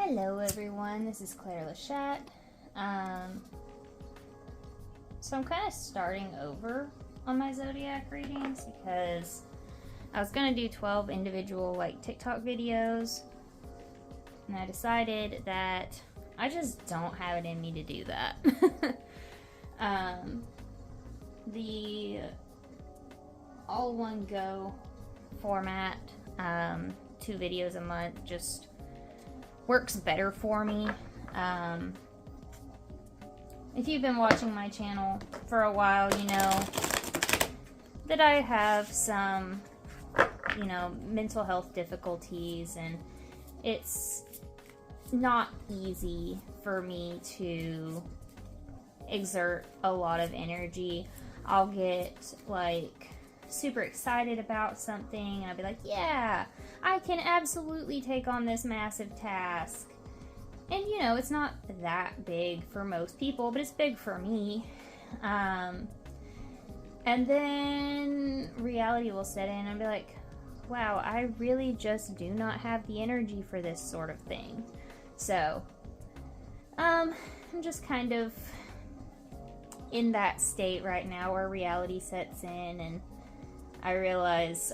Hello everyone, this is Claire Lachette. So I'm kind of starting over on my Zodiac readings because I was going to do 12 individual TikTok videos, and I decided that I just don't have it in me to do that. The all one go format, 2 videos a month, just works better for me. If you've been watching my channel for a while, you know that I have some, mental health difficulties, and it's not easy for me to exert a lot of energy. I'll get super excited about something and I'll be like, yeah, I can absolutely take on this massive task. And it's not that big for most people, but it's big for me. And then reality will set in and I'll be like, wow, I really just do not have the energy for this sort of thing. So, I'm just kind of in that state right now where reality sets in and I realize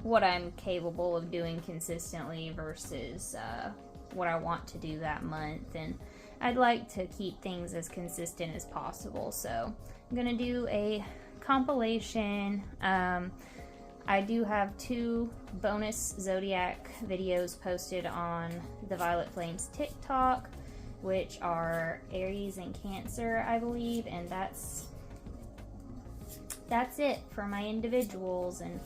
what I'm capable of doing consistently versus what I want to do that month, and I'd like to keep things as consistent as possible. So I'm gonna do a compilation. I do have 2 bonus Zodiac videos posted on the Violet Flames TikTok, which are Aries and Cancer, I believe, and that's it for my individuals. And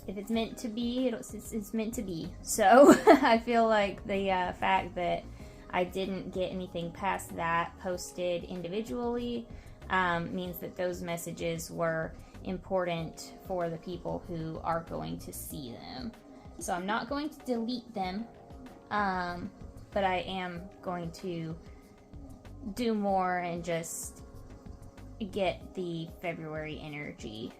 if it's meant to be, it's meant to be. So I feel like the fact that I didn't get anything past that posted individually means that those messages were important for the people who are going to see them. So I'm not going to delete them, but I am going to do more and just get the February energy.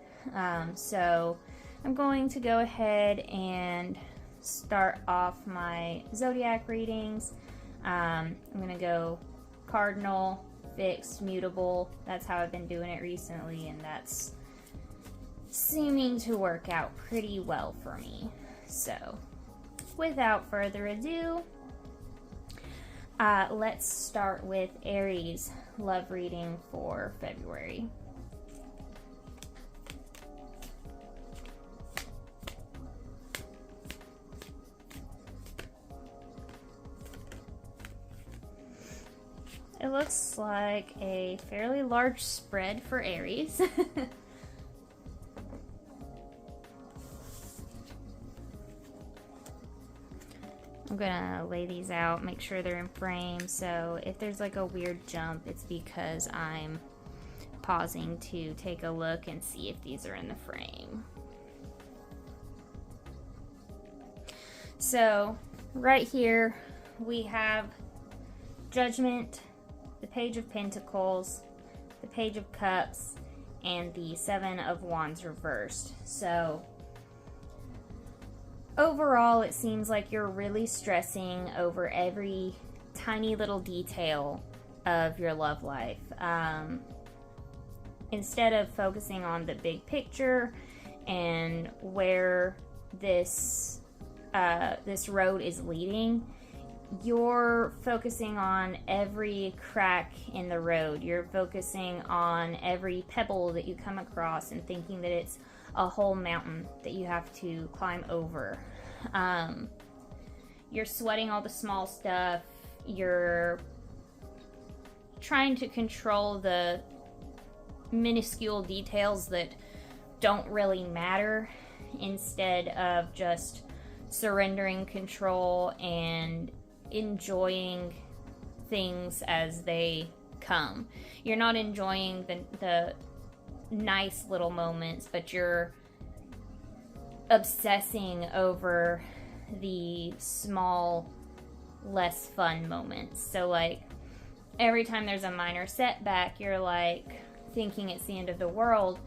So I'm going to go ahead and start off my Zodiac readings. I'm going to go cardinal, fixed, mutable. That's how I've been doing it recently, and that's seeming to work out pretty well for me. So without further ado, let's start with Aries love reading for February. It looks like a fairly large spread for Aries. I'm gonna lay these out, make sure they're in frame, so if there's a weird jump, it's because I'm pausing to take a look and see if these are in the frame. So right here we have Judgment, the Page of Pentacles, the Page of Cups, and the 7 of Wands reversed. So overall, it seems like you're really stressing over every tiny little detail of your love life. Instead of focusing on the big picture and where this road is leading, you're focusing on every crack in the road. You're focusing on every pebble that you come across and thinking that it's a whole mountain that you have to climb over. You're sweating all the small stuff. You're trying to control the minuscule details that don't really matter instead of just surrendering control and enjoying things as they come. You're not enjoying the nice little moments, but you're obsessing over the small, less fun moments. So every time there's a minor setback, you're thinking it's the end of the world,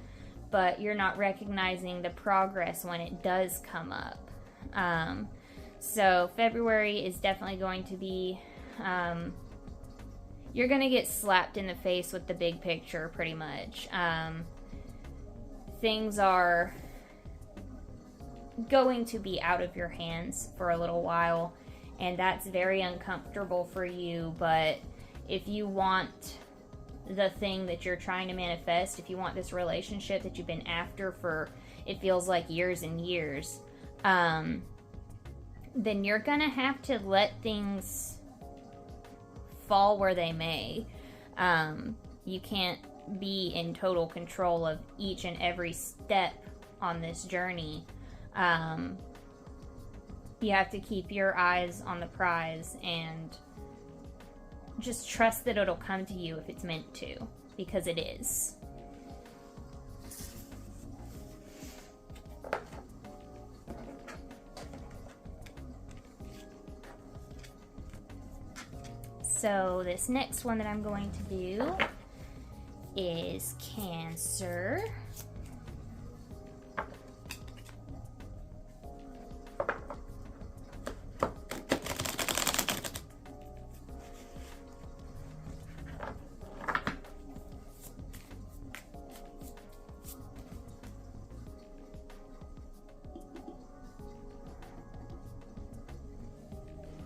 but you're not recognizing the progress when it does come up. So February is definitely going to be, you're going to get slapped in the face with the big picture pretty much. Things are going to be out of your hands for a little while, and that's very uncomfortable for you. But if you want the thing that you're trying to manifest, if you want this relationship that you've been after for, it feels like years and years, then you're gonna have to let things fall where they may. You can't be in total control of each and every step on this journey. You have to keep your eyes on the prize and just trust that it'll come to you if it's meant to, because it is. So this next one that I'm going to do is Cancer.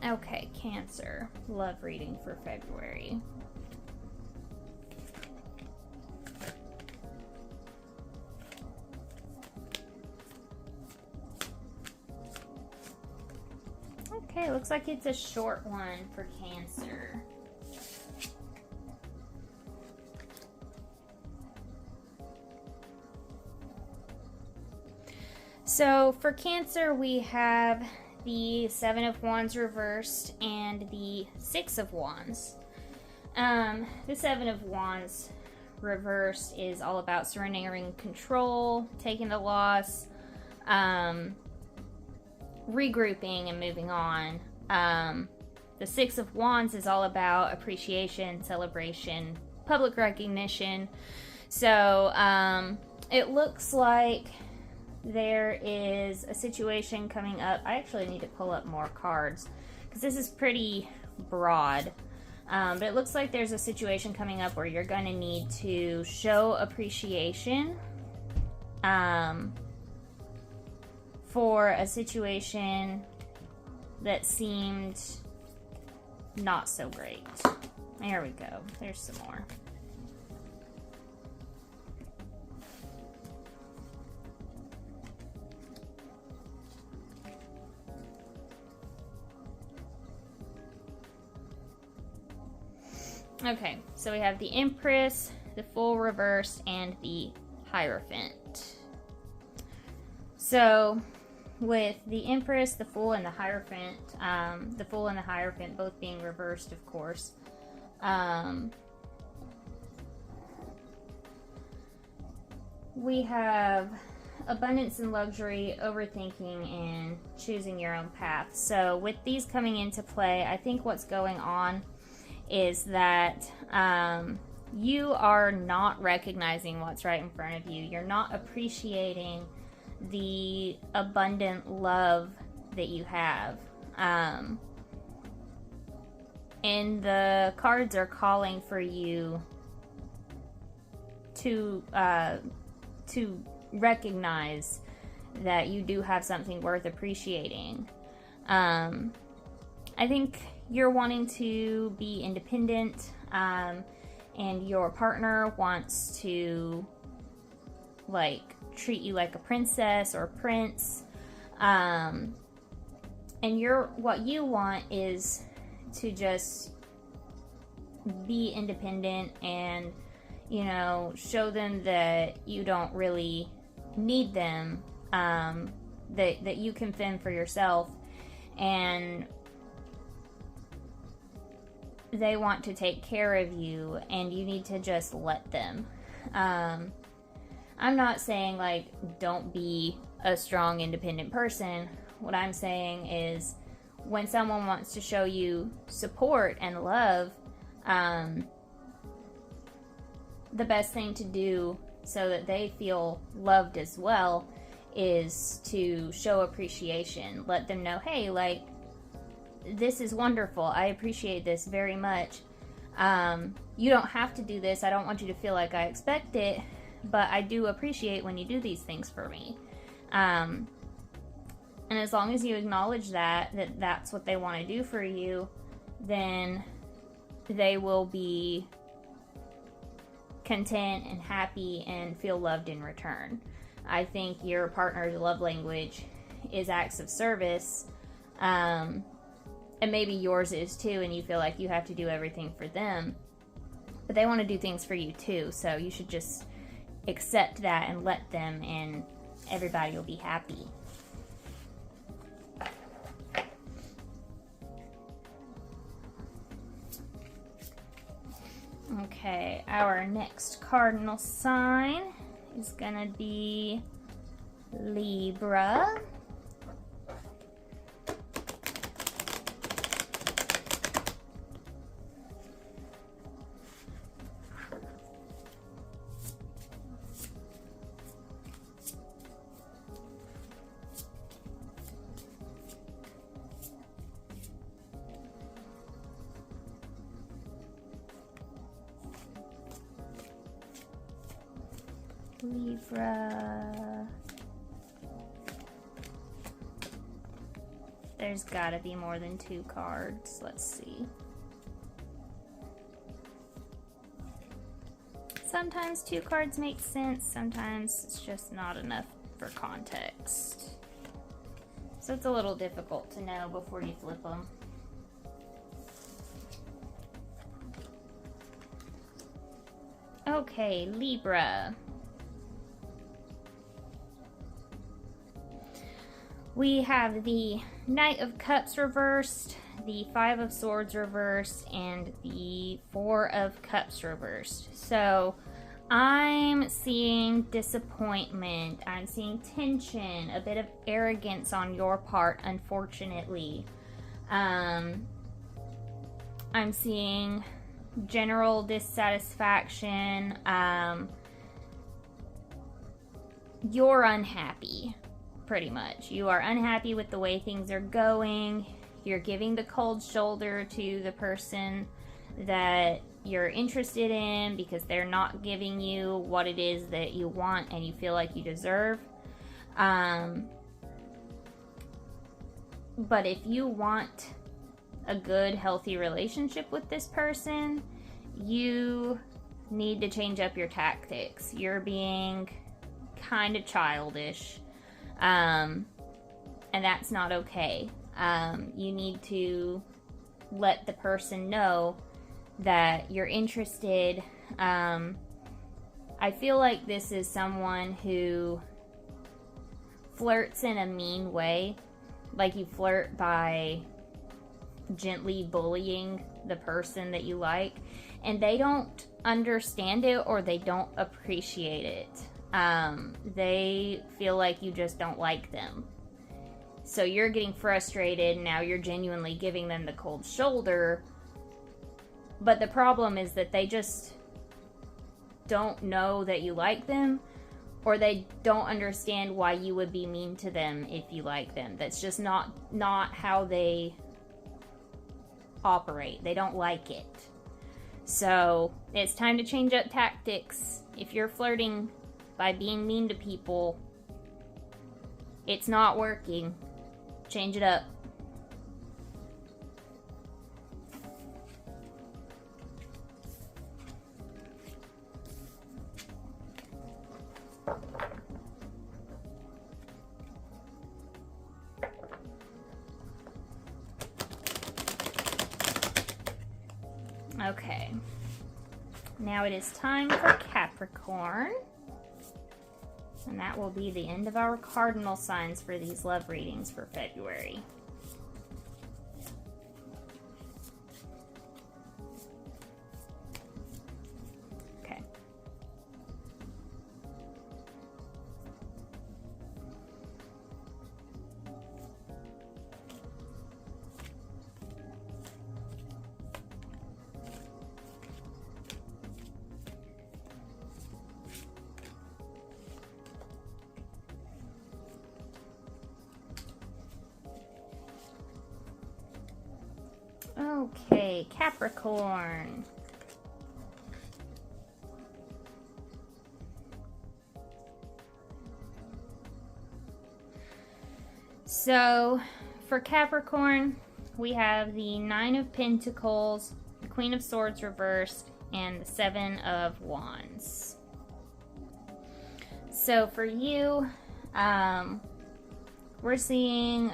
Okay, Cancer. Love reading for February. Okay, looks like it's a short one for Cancer. So for Cancer, we have the Seven of Wands reversed and the Six of Wands. The Seven of Wands reversed is all about surrendering control, taking the loss, regrouping and moving on. The Six of Wands is all about appreciation, celebration, public recognition. So it looks like there is a situation coming up. I actually need to pull up more cards because this is pretty broad. But it looks like there's a situation coming up where you're going to need to show appreciation for a situation that seemed not so great. There we go. There's some more. Okay, so we have the Empress, the Fool reversed, and the Hierophant. So with the Empress, the Fool, and the Hierophant, the Fool and the Hierophant both being reversed, of course, we have abundance and luxury, overthinking, and choosing your own path. So with these coming into play, I think what's going on is that you are not recognizing what's right in front of you. You're not appreciating the abundant love that you have. And the cards are calling for you to recognize that you do have something worth appreciating. I think you're wanting to be independent, and your partner wants to treat you like a princess or prince, and what you want is to just be independent and show them that you don't really need them, that you can fend for yourself, and they want to take care of you, and you need to just let them. I'm not saying don't be a strong, independent person. What I'm saying is when someone wants to show you support and love, the best thing to do so that they feel loved as well is to show appreciation. Let them know, hey, like, this is wonderful. I appreciate this very much. You don't have to do this. I don't want you to feel like I expect it, but I do appreciate when you do these things for me. And as long as you acknowledge that that's what they want to do for you, then they will be content and happy and feel loved in return. I think your partner's love language is acts of service, and maybe yours is too, and you feel like you have to do everything for them, but they want to do things for you too, so you should just accept that and let them, and everybody will be happy. Okay, our next cardinal sign is gonna be Libra. Libra. There's gotta be more than 2 cards. Let's see. Sometimes 2 cards make sense, sometimes it's just not enough for context. So it's a little difficult to know before you flip them. Okay, Libra. We have the Knight of Cups reversed, the 5 of Swords reversed, and the 4 of Cups reversed. So I'm seeing disappointment, I'm seeing tension, a bit of arrogance on your part, unfortunately. I'm seeing general dissatisfaction. You're unhappy. Pretty much. You are unhappy with the way things are going. You're giving the cold shoulder to the person that you're interested in because they're not giving you what it is that you want and you feel like you deserve. But if you want a good, healthy relationship with this person, you need to change up your tactics. You're being kind of childish. And that's not okay. You need to let the person know that you're interested. I feel like this is someone who flirts in a mean way. Like you flirt by gently bullying the person that you like, and they don't understand it or they don't appreciate it. They feel like you just don't like them. So you're getting frustrated, now you're genuinely giving them the cold shoulder. But the problem is that they just don't know that you like them, or they don't understand why you would be mean to them if you like them. That's just not how they operate. They don't like it. So it's time to change up tactics. If you're flirting by being mean to people, it's not working. Change it up. Okay. Now it is time for Capricorn. And that will be the end of our cardinal signs for these love readings for February. Okay. Okay, Capricorn. So, for Capricorn, we have the Nine of Pentacles, the Queen of Swords reversed, and the Seven of Wands. So, for you, we're seeing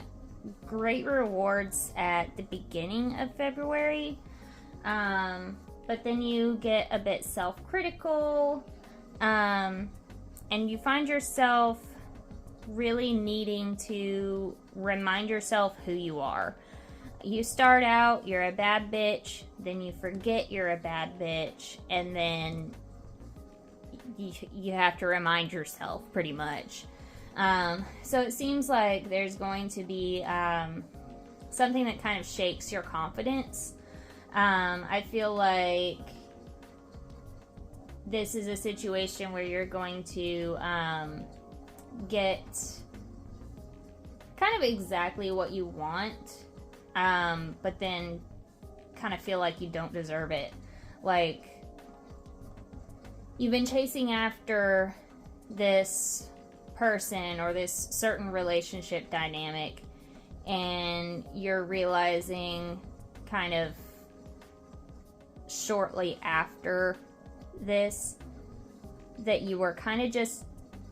great rewards at the beginning of February, but then you get a bit self-critical, and you find yourself really needing to remind yourself who you are. You start out, you're a bad bitch, then you forget you're a bad bitch, and then you have to remind yourself, pretty much. So it seems like there's going to be something that kind of shakes your confidence. I feel like this is a situation where you're going to get kind of exactly what you want, but then kind of feel like you don't deserve it. Like, you've been chasing after this person or this certain relationship dynamic, and you're realizing kind of shortly after this that you were kind of just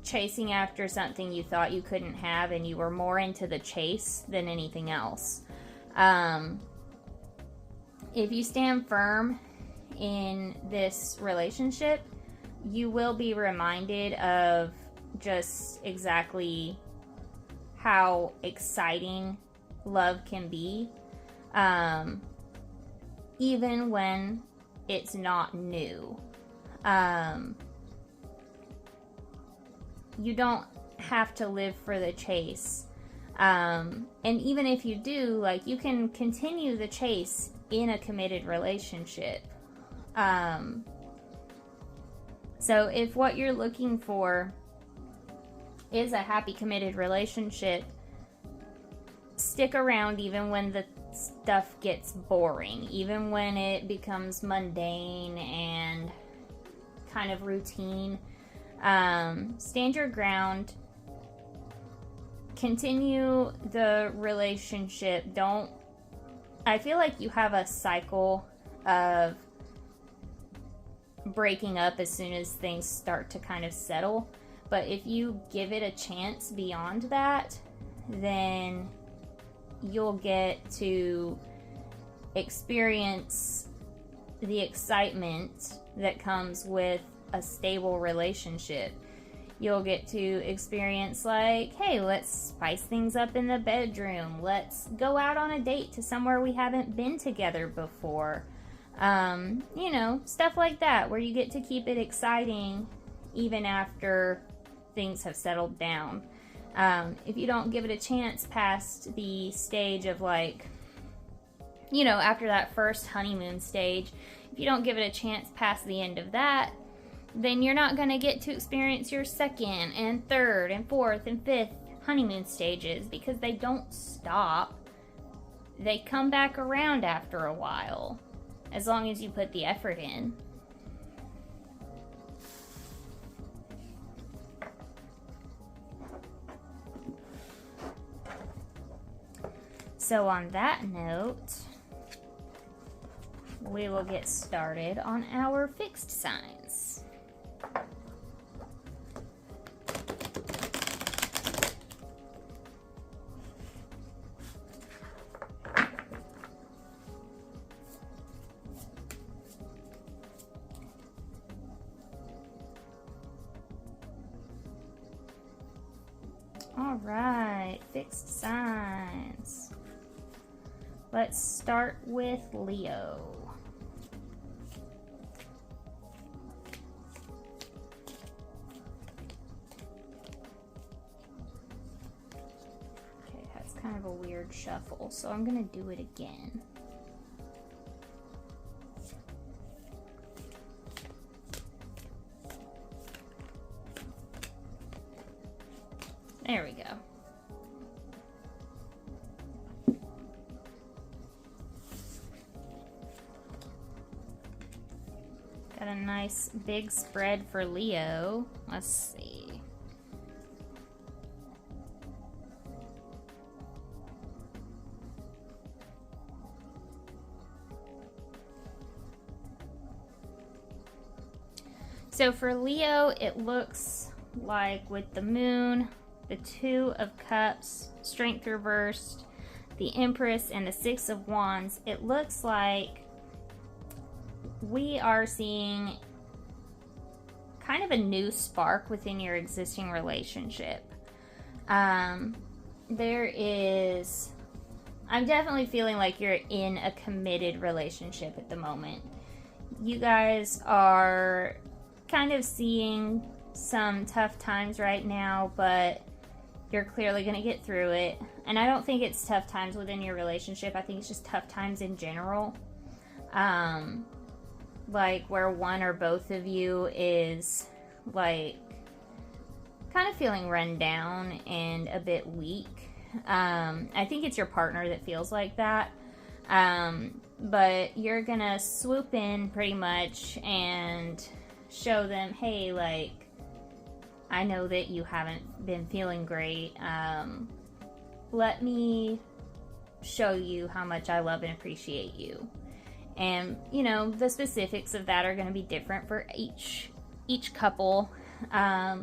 chasing after something you thought you couldn't have, and you were more into the chase than anything else. If you stand firm in this relationship, you will be reminded of just exactly how exciting love can be, even when it's not new. You don't have to live for the chase. And even if you do, like, you can continue the chase in a committed relationship. So if what you're looking for is a happy, committed relationship, stick around even when the stuff gets boring, even when it becomes mundane and kind of routine. Stand your ground, continue the relationship. I feel like you have a cycle of breaking up as soon as things start to kind of settle, but if you give it a chance beyond that, then you'll get to experience the excitement that comes with a stable relationship. You'll get to experience, like, hey, let's spice things up in the bedroom. Let's go out on a date to somewhere we haven't been together before. Stuff like that, where you get to keep it exciting even after things have settled down. If you don't give it a chance past the stage of, like, after that first honeymoon stage, if you don't give it a chance past the end of that, then you're not going to get to experience your second and third and fourth and fifth honeymoon stages, because they don't stop. They come back around after a while, as long as you put the effort in. So on that note, we will get started on our fixed signs. All right, fixed signs. Let's start with Leo. Okay, that's kind of a weird shuffle, so I'm gonna do it again. There we go. nice big spread for Leo. Let's see. So for Leo, it looks like with the Moon, the Two of Cups, Strength reversed, the Empress, and the Six of Wands, it looks like we are seeing kind of a new spark within your existing relationship. I'm definitely feeling like you're in a committed relationship at the moment. You guys are kind of seeing some tough times right now, but you're clearly going to get through it. And I don't think it's tough times within your relationship. I think it's just tough times in general. Like where one or both of you is like kind of feeling run down and a bit weak. I think it's your partner that feels like that. But you're going to swoop in pretty much and show them, hey, like, I know that you haven't been feeling great. Let me show you how much I love and appreciate you. And, you know, the specifics of that are going to be different for each couple. But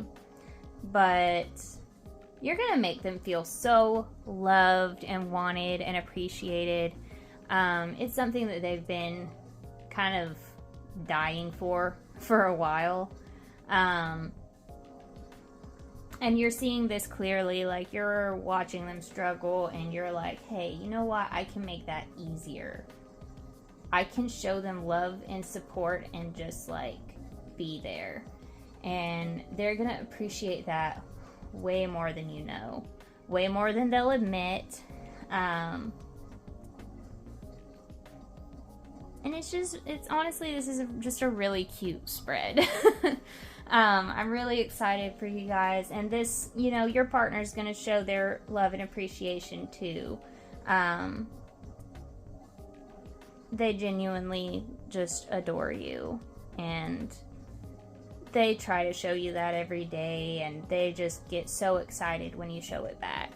you're going to make them feel so loved and wanted and appreciated. It's something that they've been kind of dying for a while. And you're seeing this clearly, like you're watching them struggle and you're like, hey, you know what? I can make that easier. I can show them love and support and just like be there. And they're going to appreciate that way more than you know, way more than they'll admit. And honestly, this is just a really cute spread. I'm really excited for you guys. And this, you know, your partner's going to show their love and appreciation too. They genuinely just adore you. And they try to show you that every day. And they just get so excited when you show it back.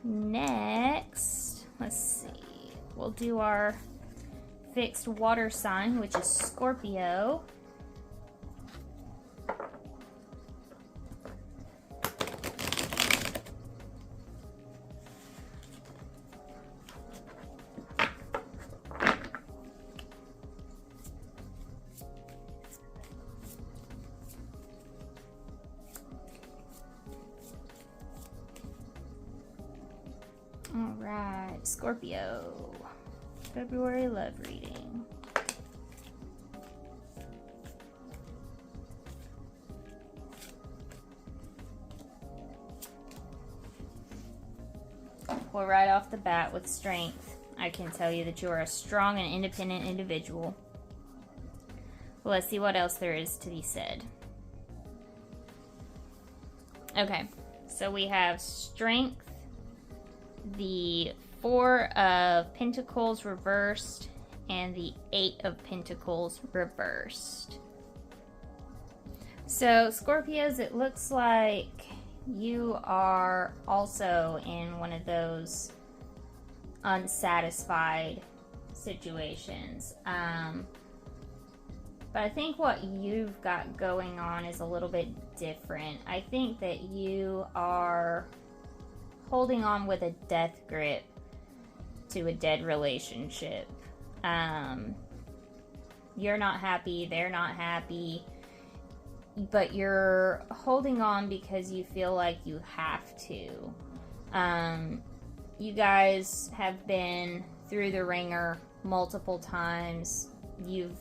Next, let's see, we'll do our fixed water sign, which is Scorpio. Alright, Scorpio. February love reading. Well, right off the bat with strength, I can tell you that you are a strong and independent individual. Well, let's see what else there is to be said. Okay, so we have strength, the Four of Pentacles reversed, and the Eight of Pentacles reversed. So, Scorpios, it looks like you are also in one of those unsatisfied situations. But I think what you've got going on is a little bit different. I think that you are holding on with a death grip to a dead relationship. You're not happy, they're not happy, but you're holding on because you feel like you have to. You guys have been through the ringer multiple times. You've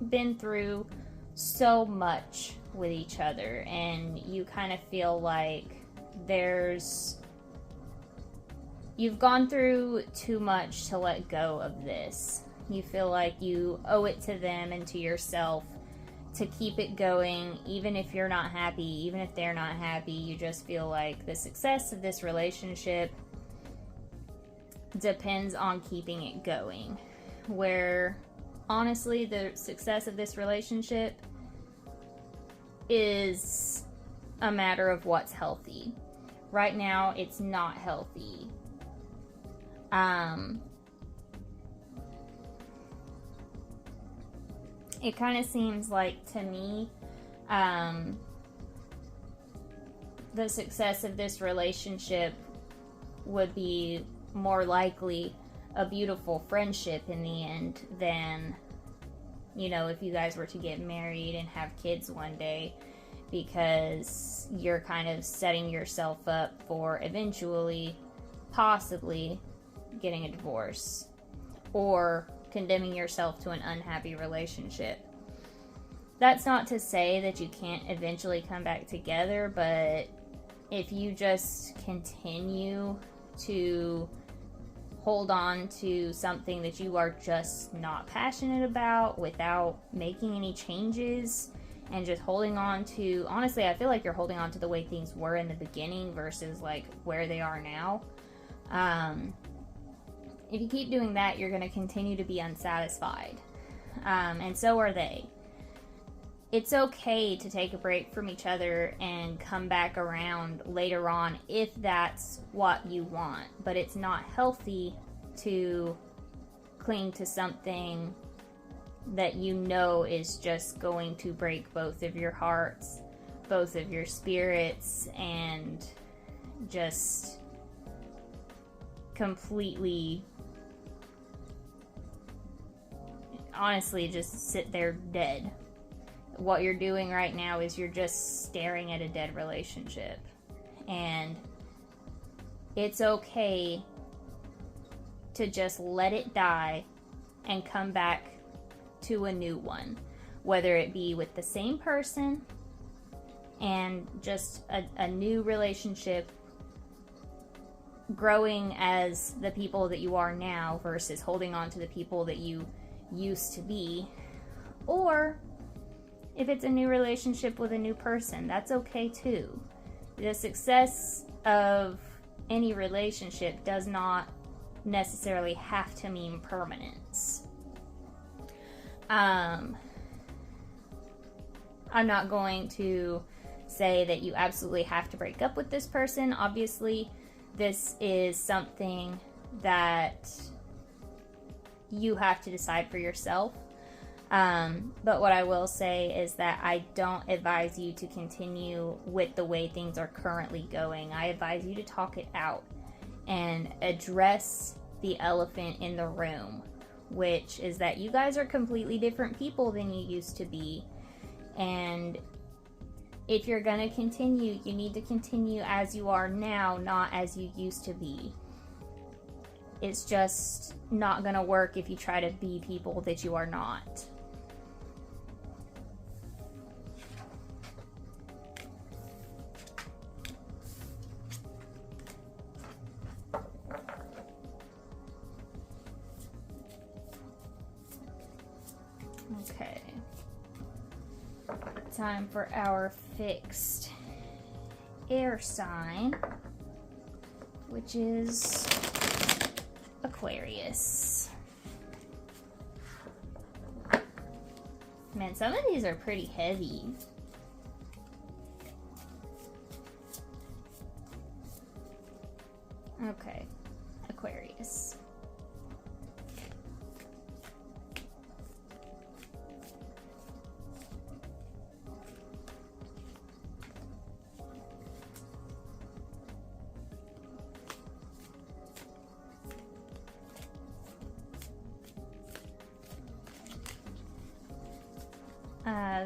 been through so much with each other, and you kind of feel like you've gone through too much to let go of this. You feel like you owe it to them and to yourself to keep it going, even if you're not happy, even if they're not happy. You just feel like the success of this relationship depends on keeping it going. Where, honestly, the success of this relationship is a matter of what's healthy. Right now, it's not healthy. It kind of seems like, to me, the success of this relationship would be more likely a beautiful friendship in the end than, you know, if you guys were to get married and have kids one day, because you're kind of setting yourself up for eventually, possibly, getting a divorce or condemning yourself to an unhappy relationship. That's not to say that you can't eventually come back together, but if you just continue to hold on to something that you are just not passionate about without making any changes and just holding on to, honestly, I feel like you're holding on to the way things were in the beginning versus like where they are now. If you keep doing that, you're going to continue to be unsatisfied. And so are they. It's okay to take a break from each other and come back around later on if that's what you want. But it's not healthy to cling to something that you know is just going to break both of your hearts, both of your spirits, and just completely, honestly, just sit there dead. What you're doing right now is you're just staring at a dead relationship. And it's okay to just let it die and come back to a new one. Whether it be with the same person and just a new relationship, growing as the people that you are now versus holding on to the people that you used to be. Or if it's a new relationship with a new person, that's okay too. The success of any relationship does not necessarily have to mean permanence. I'm not going to say that you absolutely have to break up with this person. Obviously, this is something that you have to decide for yourself. But what I will say is that I don't advise you to continue with the way things are currently going. I advise you to talk it out and address the elephant in the room, which is that you guys are completely different people than you used to be. And if you're going to continue, you need to continue as you are now, not as you used to be. It's just not going to work if you try to be people that you are not. Okay. Time for our fixed air sign, which is Aquarius. Man, some of these are pretty heavy. Okay, Aquarius.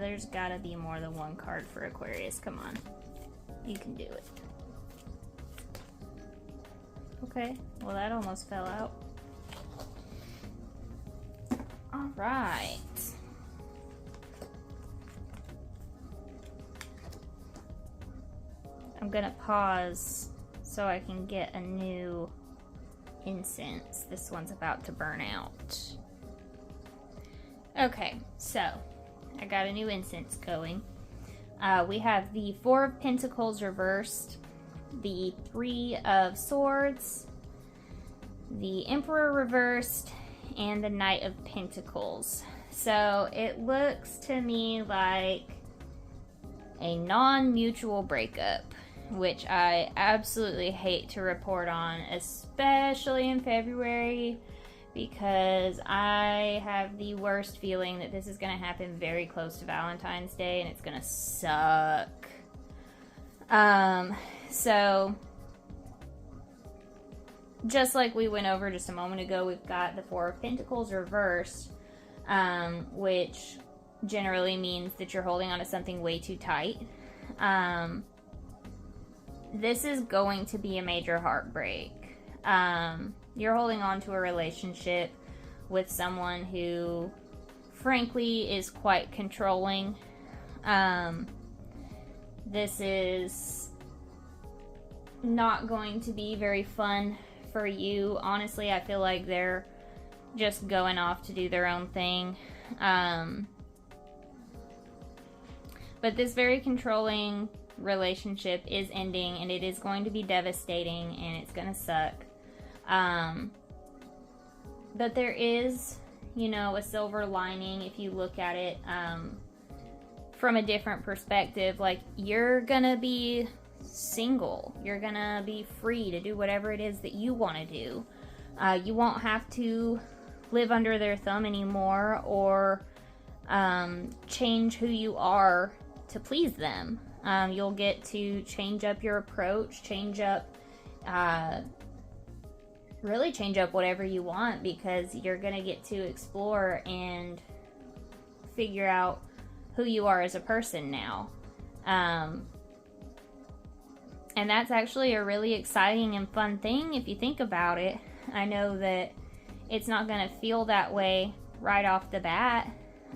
There's gotta be more than one card for Aquarius. Come on. You can do it. Okay, well that almost fell out. Alright. I'm gonna pause so I can get a new incense. This one's about to burn out. Okay, so I got a new incense going. We have the Four of Pentacles reversed, the Three of Swords, the Emperor reversed, and the Knight of Pentacles. So it looks to me like a non-mutual breakup, which I absolutely hate to report on, especially in February, because I have the worst feeling that this is going to happen very close to Valentine's Day, and it's going to suck. So just like we went over just a moment ago, we've got the Four of Pentacles reversed, which generally means that you're holding on to something way too tight. This is going to be a major heartbreak. You're holding on to a relationship with someone who, frankly, is quite controlling. This is not going to be very fun for you. Honestly, I feel like they're just going off to do their own thing. But this very controlling relationship is ending, and it is going to be devastating, and it's going to suck. But there is, a silver lining if you look at it from a different perspective. Like, you're going to be single. You're going to be free to do whatever it is that you want to do. You won't have to live under their thumb anymore or change who you are to please them. You'll get to change up your approach, really change up whatever you want, because you're going to get to explore and figure out who you are as a person now. And that's actually a really exciting and fun thing if you think about it. I know that it's not going to feel that way right off the bat.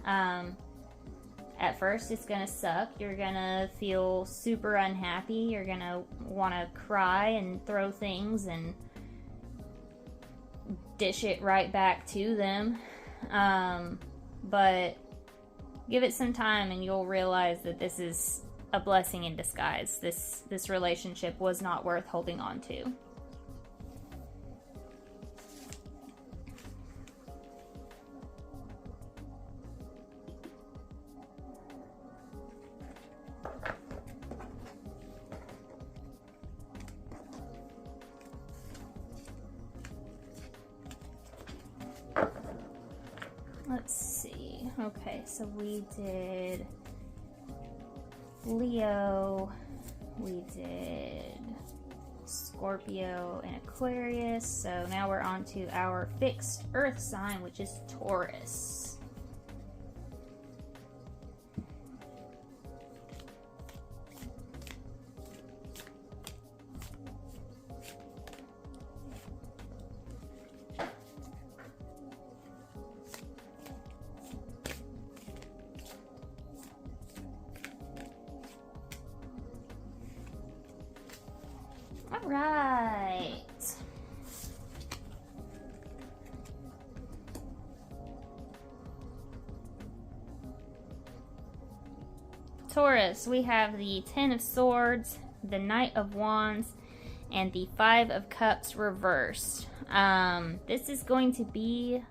At first, it's going to suck. You're going to feel super unhappy. You're going to want to cry and throw things and dish it right back to them. But give it some time and you'll realize that this is a blessing in disguise. This relationship was not worth holding on to. Let's see. Okay, so we did Leo, we did Scorpio and Aquarius. So now we're on to our fixed earth sign, which is Taurus. All right. Taurus, we have the Ten of Swords, the Knight of Wands, and the Five of Cups reversed. This is going to be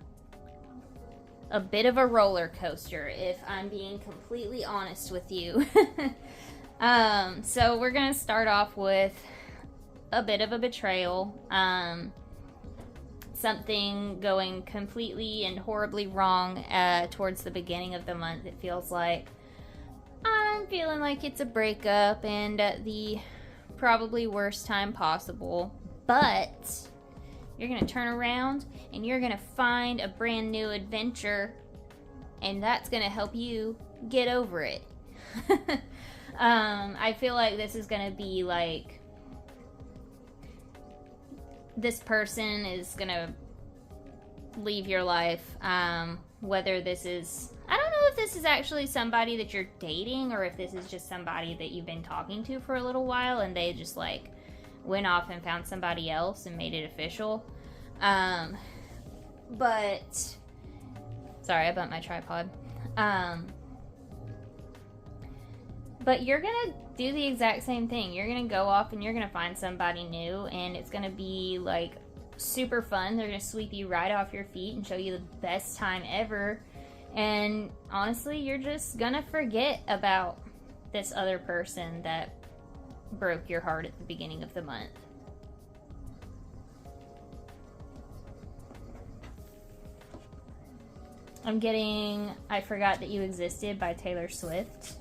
a bit of a roller coaster, if I'm being completely honest with you. So we're going to start off with a bit of a betrayal. Something going completely and horribly wrong towards the beginning of the month. It feels like I'm feeling like it's a breakup and at the probably worst time possible. But you're going to turn around and you're going to find a brand new adventure, and that's going to help you get over it. I feel like this is going to be like, this person is going to leave your life. Whether this is, I don't know if this is actually somebody that you're dating or if this is just somebody that you've been talking to for a little while and they just like went off and found somebody else and made it official. But sorry, I bumped my tripod. But you're gonna do the exact same thing. You're gonna go off and you're gonna find somebody new, and it's gonna be like super fun. They're gonna sweep you right off your feet and show you the best time ever. And honestly, you're just gonna forget about this other person that broke your heart at the beginning of the month. I'm getting I Forgot That You Existed by Taylor Swift.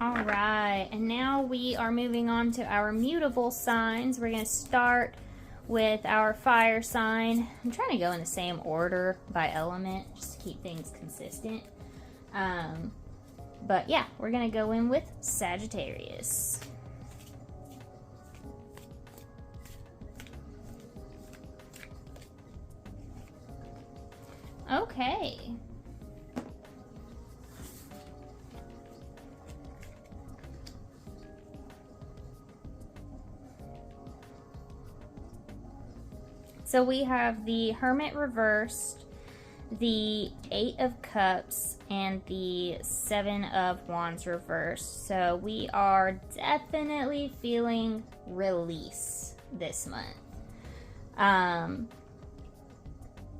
Alright, and now we are moving on to our mutable signs. We're going to start with our fire sign. I'm trying to go in the same order by element just to keep things consistent. But yeah, we're going to go in with Sagittarius. Okay. So we have the Hermit reversed, the 8 of Cups, and the 7 of Wands reversed. So we are definitely feeling release this month.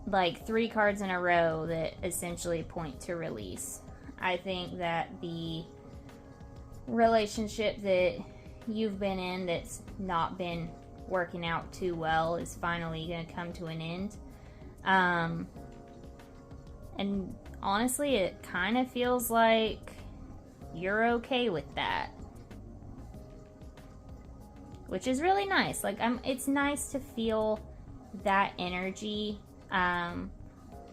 Like 3 cards in a row that essentially point to release. I think that the relationship that you've been in that's not been working out too well is finally going to come to an end. And honestly, it kind of feels like you're okay with that, which is really nice. Like, it's nice to feel that energy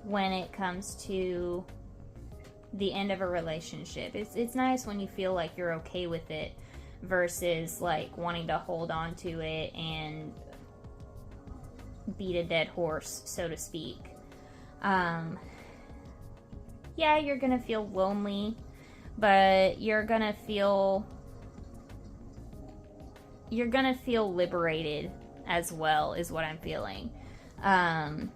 when it comes to the end of a relationship. It's nice when you feel like you're okay with it versus like wanting to hold on to it and beat a dead horse, so to speak. Yeah, you're gonna feel lonely, but you're gonna feel liberated as well, is what I'm feeling. And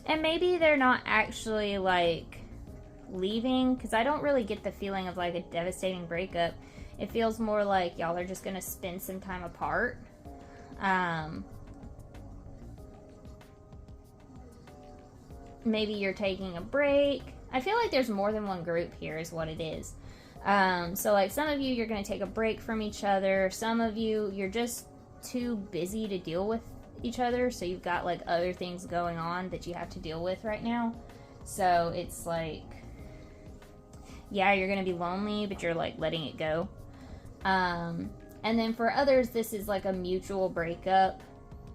maybe they're not actually like leaving, because I don't really get the feeling of like a devastating breakup. It feels more like y'all are just gonna spend some time apart. Maybe you're taking a break. I feel like there's more than one group here is what it is. So like some of you, you're gonna take a break from each other. Some of you, you're just too busy to deal with each other, so you've got like other things going on that you have to deal with right now. So it's like, yeah, you're gonna be lonely, but you're like letting it go. And then for others, this is like a mutual breakup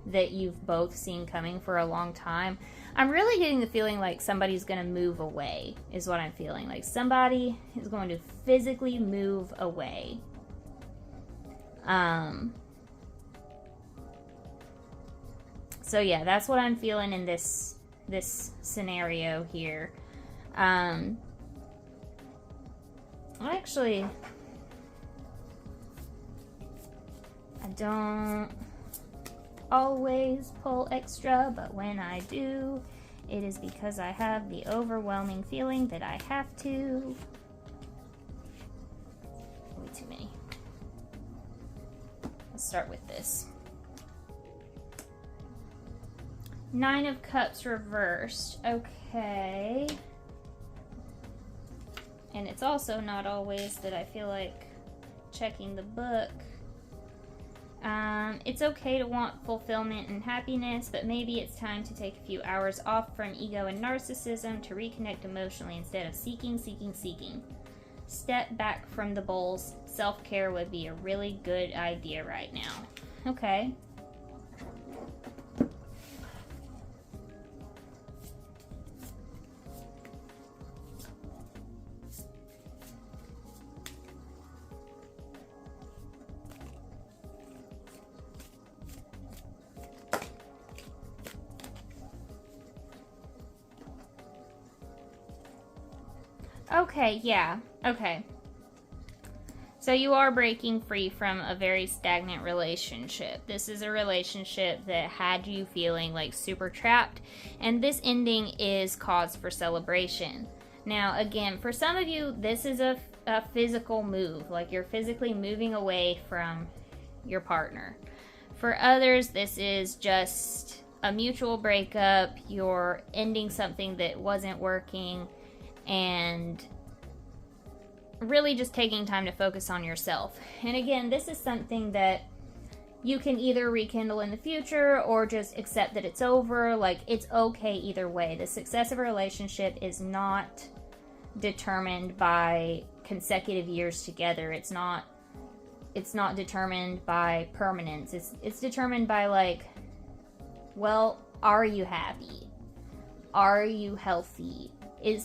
that you've both seen coming for a long time. I'm really getting the feeling like somebody's gonna move away, is what I'm feeling. Like somebody is going to physically move away. So yeah, that's what I'm feeling in this scenario here. Actually, I don't always pull extra, but when I do, it is because I have the overwhelming feeling that I have to. Way too many. Let's start with this. 9 of Cups reversed. Okay. And it's also not always that I feel like checking the book. It's okay to want fulfillment and happiness, but maybe it's time to take a few hours off from ego and narcissism to reconnect emotionally instead of seeking. Step back from the bowls. Self-care would be a really good idea right now. Okay. Okay, yeah. Okay. So you are breaking free from a very stagnant relationship. This is a relationship that had you feeling like super trapped, and this ending is cause for celebration. Now, again, for some of you, this is a physical move, like you're physically moving away from your partner. For others, this is just a mutual breakup. You're ending something that wasn't working and really just taking time to focus on yourself. And again, this is something that you can either rekindle in the future or just accept that it's over. Like, it's okay either way. The success of a relationship is not determined by consecutive years together. It's not determined by permanence. It's determined by, like, well, are you happy? Are you healthy?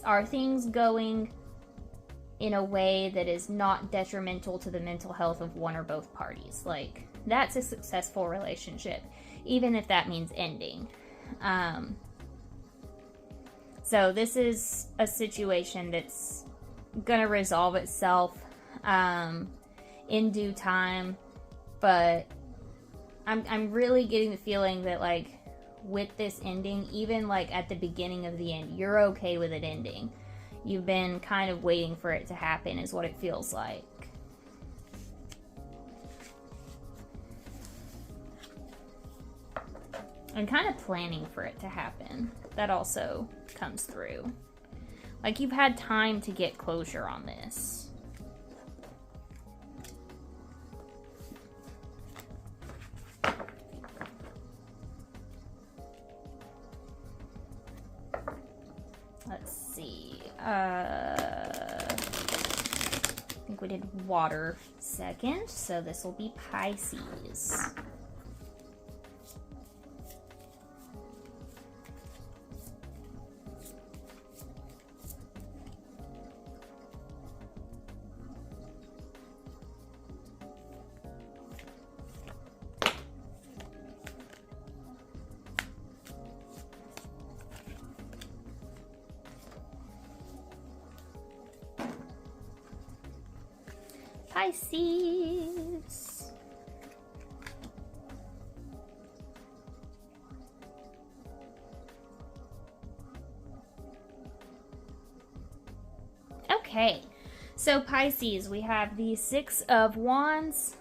Are things going in a way that is not detrimental to the mental health of one or both parties? Like, that's a successful relationship, even if that means ending. So this is a situation that's gonna resolve itself in due time, but I'm really getting the feeling that, like, with this ending, even like at the beginning of the end, you're okay with it ending. You've been kind of waiting for it to happen, is what it feels like. And kind of planning for it to happen. That also comes through. Like, you've had time to get closure on this. Let's see. I think we did water second, so this will be Pisces. Pisces. Okay, so Pisces, we have the Six of Wands,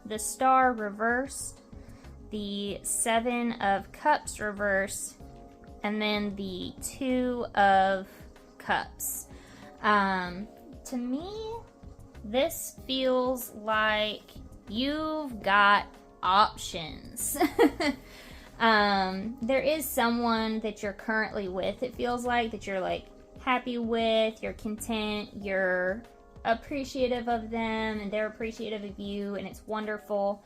the Star reversed, the Seven of Cups reversed, and then the Two of Cups. To me, this feels like you've got options. There is someone that you're currently with, it feels like, that you're like happy with, you're content, you're appreciative of them, and they're appreciative of you, and it's wonderful.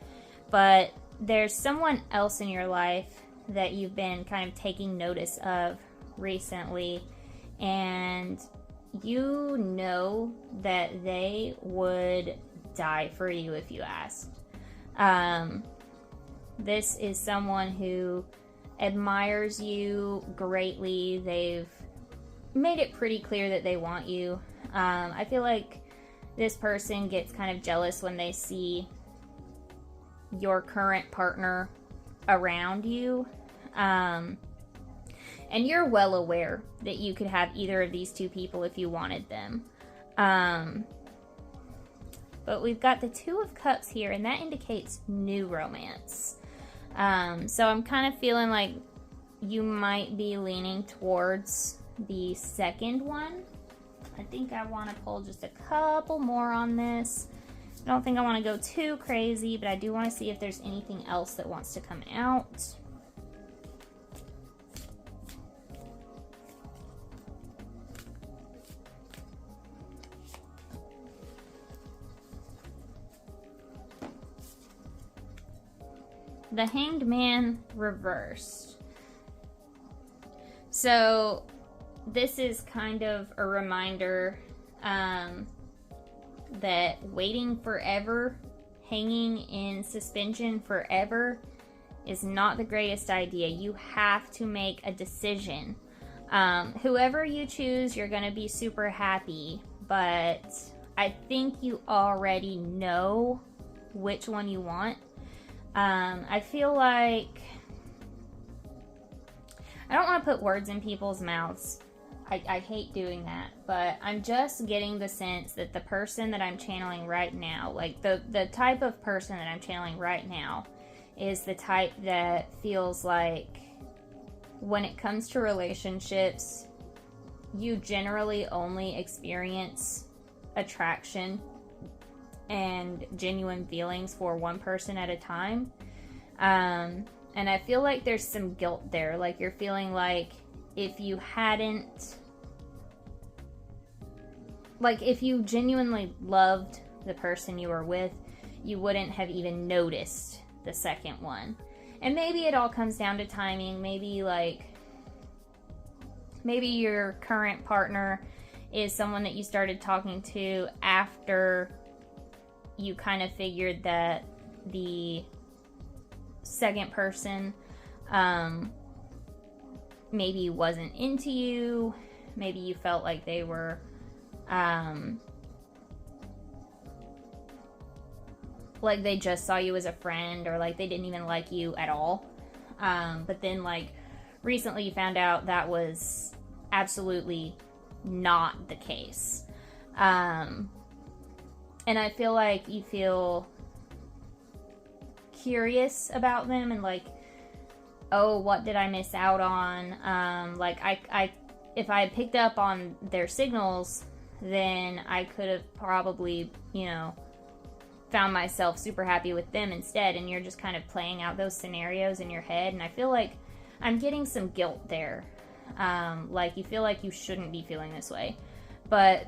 But there's someone else in your life that you've been kind of taking notice of recently, and you know that they would die for you if you asked. This is someone who admires you greatly. They've made it pretty clear that they want you. I feel like this person gets kind of jealous when they see your current partner around you. And you're well aware that you could have either of these two people if you wanted them. But we've got the Two of Cups here, and that indicates new romance. So I'm kind of feeling like you might be leaning towards the second one. I think I want to pull just a couple more on this. I don't think I want to go too crazy, but I do want to see if there's anything else that wants to come out. The Hanged Man reversed. So this is kind of a reminder that waiting forever, hanging in suspension forever, is not the greatest idea. You have to make a decision. Whoever you choose, you're going to be super happy, but I think you already know which one you want. I feel like I don't want to put words in people's mouths. I hate doing that, but I'm just getting the sense that the person that I'm channeling right now, like the type of person that I'm channeling right now, is the type that feels like when it comes to relationships, you generally only experience attraction and genuine feelings for one person at a time. And I feel like there's some guilt there. Like you're feeling like if you genuinely loved the person you were with, you wouldn't have even noticed the second one. And maybe it all comes down to timing. Maybe your current partner is someone that you started talking to after you kind of figured that the second person maybe wasn't into you. Maybe you felt like they were like they just saw you as a friend, or like they didn't even like you at all. But then like recently you found out that was absolutely not the case. And I feel like you feel curious about them and like, oh, what did I miss out on? Like if I had picked up on their signals, then I could have probably, found myself super happy with them instead. And you're just kind of playing out those scenarios in your head. And I feel like I'm getting some guilt there. Like you feel like you shouldn't be feeling this way. But,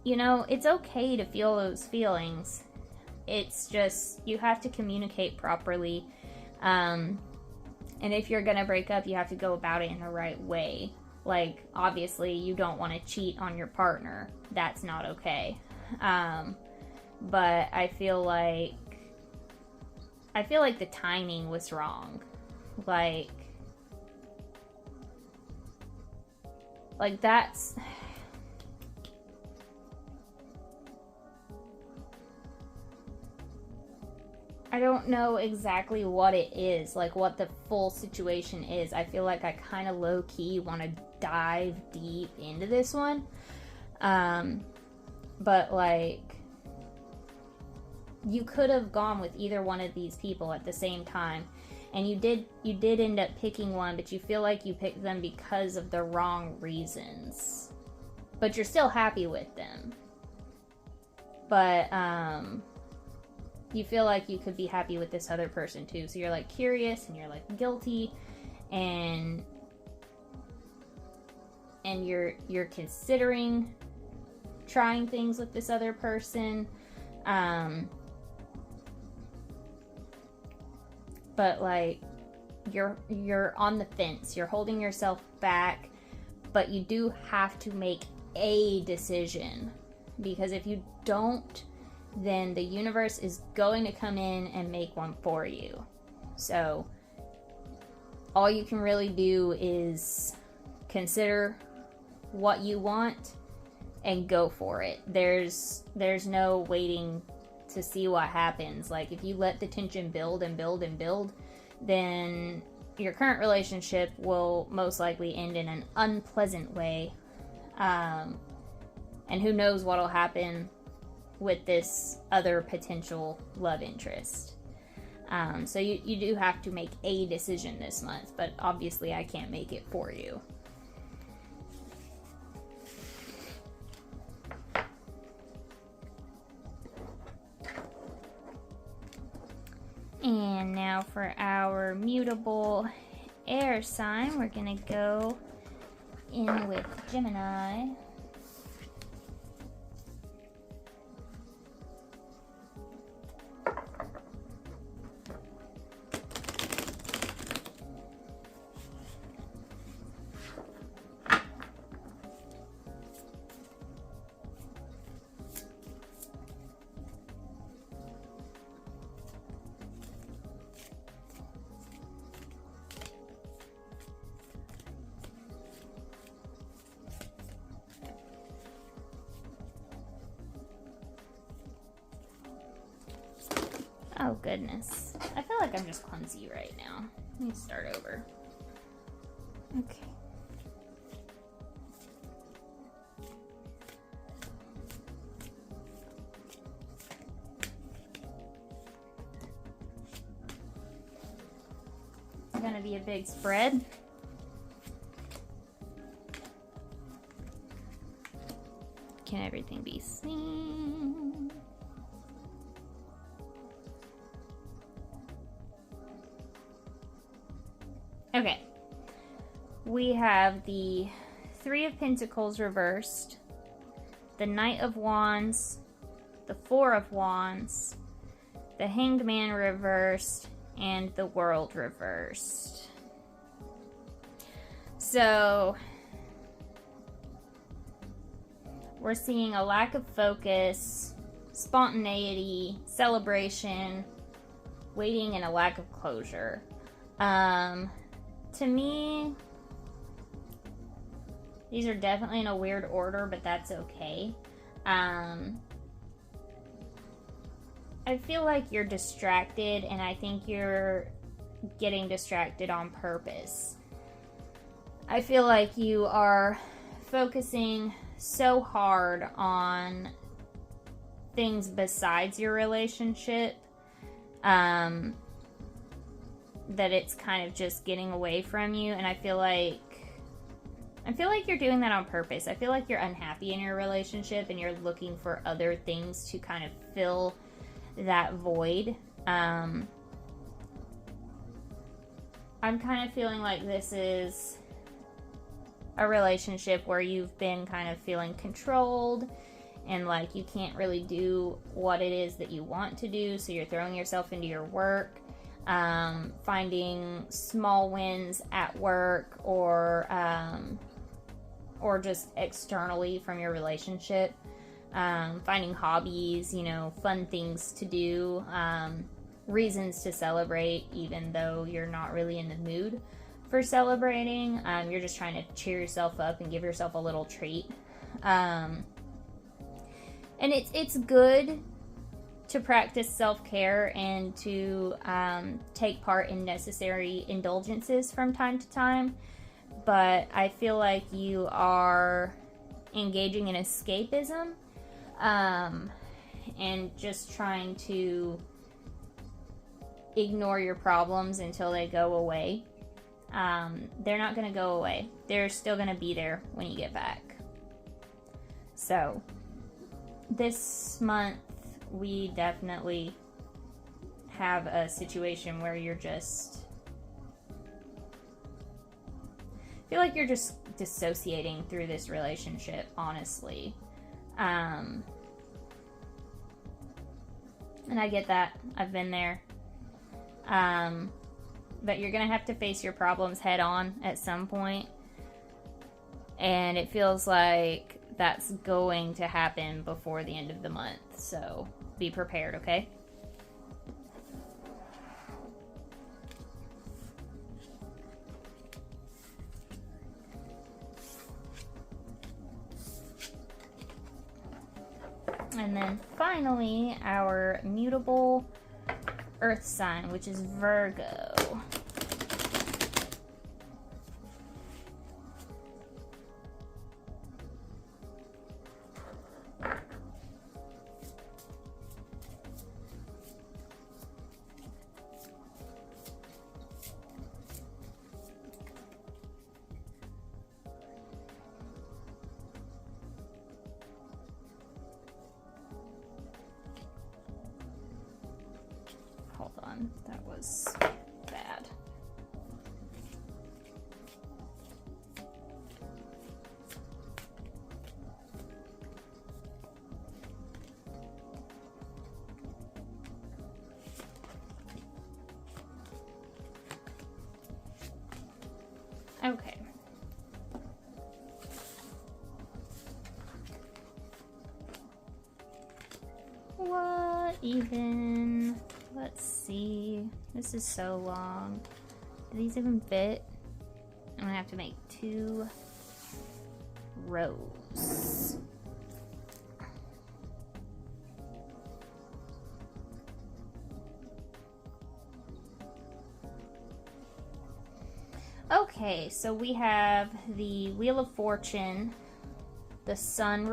it's okay to feel those feelings. It's just, you have to communicate properly. And if you're going to break up, you have to go about it in the right way. Like, obviously, you don't want to cheat on your partner. That's not okay. But I feel like the timing was wrong. Like that's... I don't know exactly what it is, like what the full situation is. I feel like I kind of low-key want to dive deep into this one. But like, you could have gone with either one of these people at the same time. And you did end up picking one, but you feel like you picked them because of the wrong reasons. But you're still happy with them. But, you feel like you could be happy with this other person too. So you're like curious and you're like guilty and you're considering trying things with this other person. But like you're on the fence. You're holding yourself back, but you do have to make a decision, because if you don't, then the universe is going to come in and make one for you. So all you can really do is consider what you want and go for it. There's no waiting to see what happens. Like if you let the tension build and build and build, then your current relationship will most likely end in an unpleasant way. And who knows what'll happen with this other potential love interest. So you do have to make a decision this month, but obviously I can't make it for you. And now for our mutable air sign, we're gonna go in with Gemini. goodness. I feel like I'm just clumsy right now. Let me start over. Okay. It's gonna be a big spread. Can everything be seen? Okay. We have the Three of Pentacles reversed, the Knight of Wands, the Four of Wands, the Hanged Man reversed, and the World reversed. So we're seeing a lack of focus, spontaneity, celebration, waiting, and a lack of closure. To me, these are definitely in a weird order, but that's okay. I feel like you're distracted, and I think you're getting distracted on purpose. I feel like you are focusing so hard on things besides your relationship that it's kind of just getting away from you, and I feel like you're doing that on purpose. I feel like you're unhappy in your relationship and you're looking for other things to kind of fill that void. I'm kind of feeling like this is a relationship where you've been kind of feeling controlled and like you can't really do what it is that you want to do, so you're throwing yourself into your work, finding small wins at work or just externally from your relationship, finding hobbies, fun things to do, reasons to celebrate even though you're not really in the mood for celebrating. You're just trying to cheer yourself up and give yourself a little treat. And it's good to practice self-care and to take part in necessary indulgences from time to time, but I feel like you are engaging in escapism and just trying to ignore your problems until they go away. They're not going to go away. They're still going to be there when you get back. So this month we definitely have a situation where you're just feel like you're just dissociating through this relationship, honestly. And I get that. I've been there. But you're going to have to face your problems head on at some point. And it feels like that's going to happen before the end of the month. So be prepared, okay? And then finally, our mutable earth sign, which is Virgo. Hold on, that was bad. Okay. What even? Let's see. This is so long. Do these even fit? I'm gonna have to make 2 rows. Okay, so we have the Wheel of Fortune, the Sun,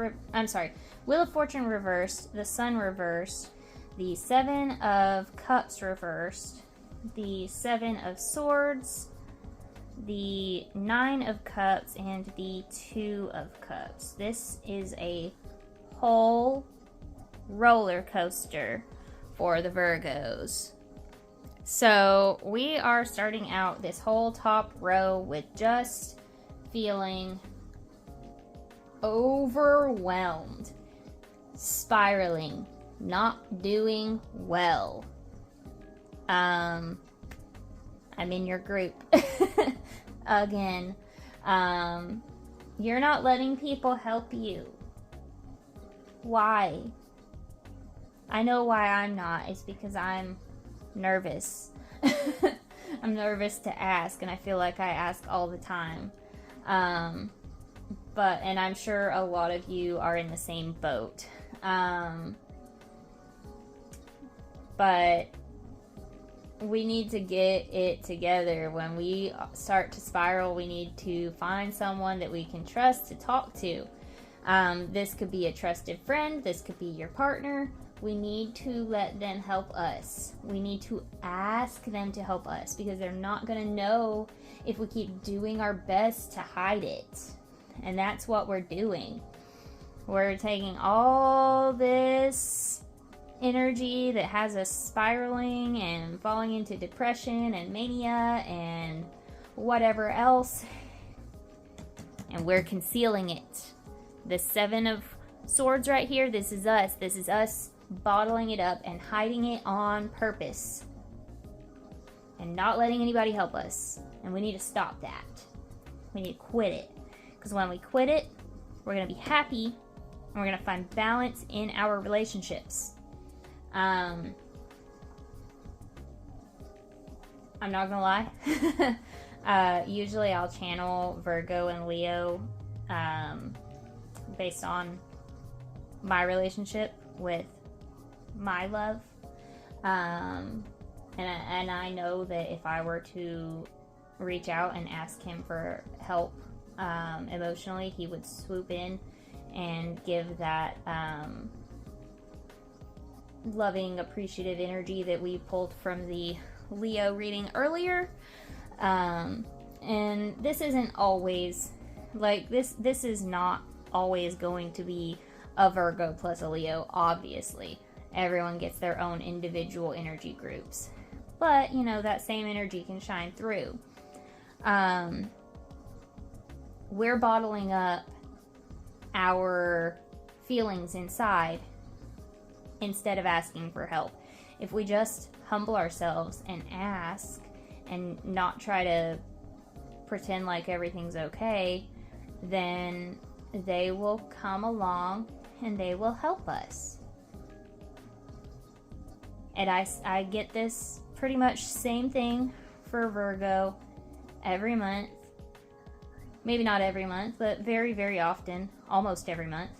Wheel of Fortune reversed, the Sun reversed, the Seven of Cups reversed, the Seven of Swords, the Nine of Cups, and the Two of Cups. This is a whole roller coaster for the Virgos. So we are starting out this whole top row with just feeling overwhelmed, spiraling, not doing well. I'm in your group again. You're not letting people help you. Why? I know why I'm not. It's because I'm nervous. I'm nervous to ask, and I feel like I ask all the time. And I'm sure a lot of you are in the same boat. But we need to get it together. When we start to spiral, we need to find someone that we can trust to talk to. This could be a trusted friend. This could be your partner. We need to let them help us. We need to ask them to help us, because they're not going to know if we keep doing our best to hide it. And that's what we're doing. We're taking all this energy that has us spiraling and falling into depression and mania and whatever else, and we're concealing it. The Seven of Swords right here, this is us. This is us bottling it up and hiding it on purpose and not letting anybody help us. And we need to stop that. We need to quit it, because when we quit it, we're going to be happy and we're going to find balance in our relationships. I'm not gonna lie. Usually I'll channel Virgo and Leo based on my relationship with my love. And I know that if I were to reach out and ask him for help emotionally, he would swoop in and give that loving, appreciative energy that we pulled from the Leo reading earlier. And this isn't always like this is not always going to be a Virgo plus a Leo. Obviously, everyone gets their own individual energy groups, but you know, that same energy can shine through. We're bottling up our feelings inside instead of asking for help. If we just humble ourselves and ask and not try to pretend like everything's okay, then they will come along and they will help us. And I get this pretty much same thing for Virgo every month. Maybe not every month, but very, very often, almost every month.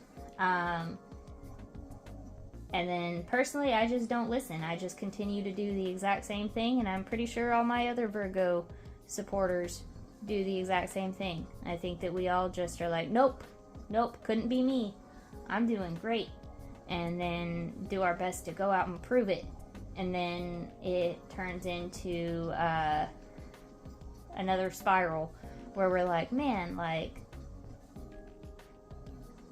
And then personally, I just don't listen. I just continue to do the exact same thing, and I'm pretty sure all my other Virgo supporters do the exact same thing. I think that we all just are like, nope, couldn't be me. I'm doing great. And then do our best to go out and prove it. And then it turns into another spiral where we're like, man, like,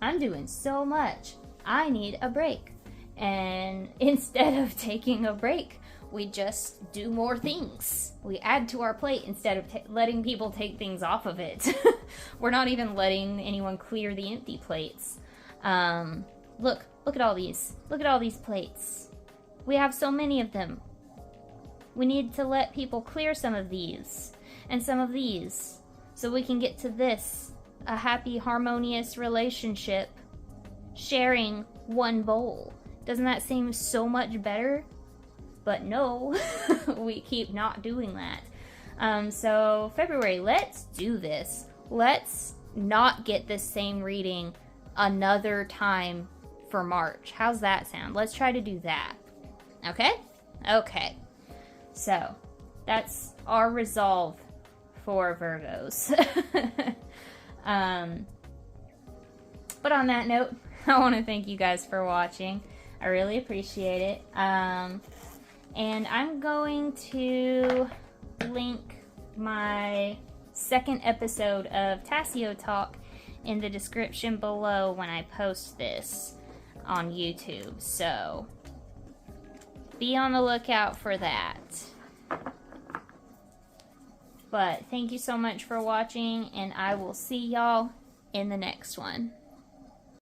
I'm doing so much. I need a break. And instead of taking a break, we just do more things. We add to our plate instead of letting people take things off of it. We're not even letting anyone clear the empty plates. Look at all these. Look at all these plates. We have so many of them. We need to let people clear some of these and some of these so we can get to this, a happy, harmonious relationship, sharing one bowl. Doesn't that seem so much better? But no, we keep not doing that. So February, let's do this. Let's not get the same reading another time for March. How's that sound? Let's try to do that. Okay? Okay. So that's our resolve for Virgos. But on that note, I want to thank you guys for watching. I really appreciate it. And I'm going to link my second episode of Tasseo-Talk in the description below when I post this on YouTube. So be on the lookout for that. But thank you so much for watching, and I will see y'all in the next one.